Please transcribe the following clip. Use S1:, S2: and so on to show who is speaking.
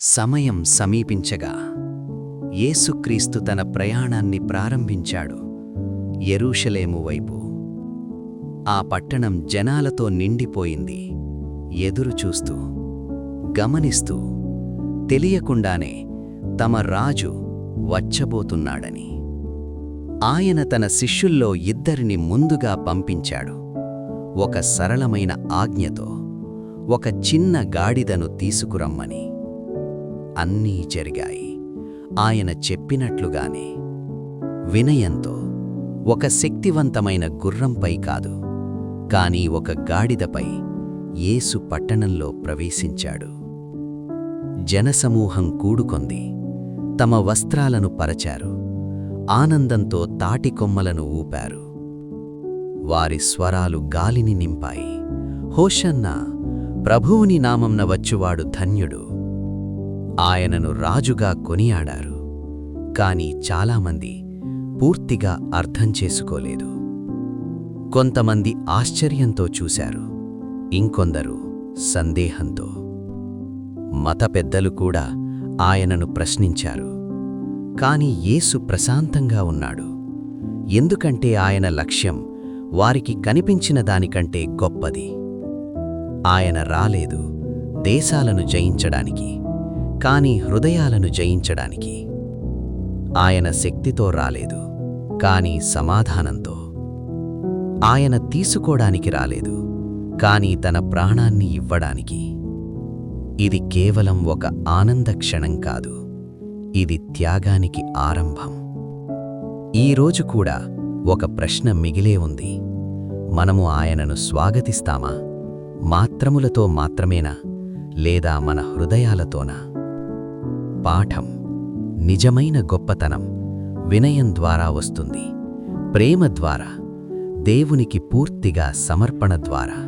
S1: సమయం సమీపించగా యేసుక్రీస్తు తన ప్రయాణాన్ని ప్రారంభించాడు యెరూషలేము వైపు. ఆ పట్టణం జనాలతో నిండిపోయింది. ఎదురుచూస్తూ, గమనిస్తూ, తెలియకుండానే తమ రాజు వచ్చబోతున్నాడని. ఆయన తన శిష్యుల్లో ఇద్దరిని ముందుగా పంపించాడు. ఒక సరళమైన ఆజ్ఞతో, ఒక చిన్న గాడిదను తీసుకురమ్మని. అన్నీ జరిగాయి ఆయన చెప్పినట్లుగానే. వినయంతో, ఒక శక్తివంతమైన గుర్రంపై కాదు, కానీ ఒక గాడిదపై యేసు పట్టణంలో ప్రవేశించాడు. జనసమూహం కూడుకొంది. తమ వస్త్రాలను పరచారు. ఆనందంతో తాటికొమ్మలను ఊపారు. వారి స్వరాలు గాలిని నింపాయి. హోషన్నా, ప్రభువుని నామంన వచ్చువాడు ధన్యుడు. ఆయనను రాజుగా కొనియాడారు. కాని చాలామంది పూర్తిగా అర్థం చేసుకోలేదు. కొంతమంది ఆశ్చర్యంతో చూశారు, ఇంకొందరు సందేహంతో. మత పెద్దలు కూడా ఆయనను ప్రశ్నించారు. కాని యేసు ప్రశాంతంగా ఉన్నాడు. ఎందుకంటే ఆయన లక్ష్యం వారికి కనిపించిన దానికంటే గొప్పది. ఆయన రాలేదు దేశాలను జయించడానికి, కాని హృదయాలను జయించడానికి. ఆయన శక్తితో రాలేదు, కాని సమాధానంతో. ఆయన తీసుకోడానికి రాలేదు, కాని తన ప్రాణాన్ని ఇవ్వడానికి. ఇది కేవలం ఒక ఆనంద క్షణం కాదు, ఇది త్యాగానికి ఆరంభం. ఈరోజు కూడా ఒక ప్రశ్న మిగిలే ఉంది. మనము ఆయనను స్వాగతిస్తామా? మాత్రములతో మాత్రమేనా, లేదా మన హృదయాలతోనా? పాఠం: నిజమైన గొప్పతనం వినయం ద్వారా వస్తుంది, ప్రేమ ద్వారా, దేవునికి పూర్తిగా సమర్పణ ద్వారా.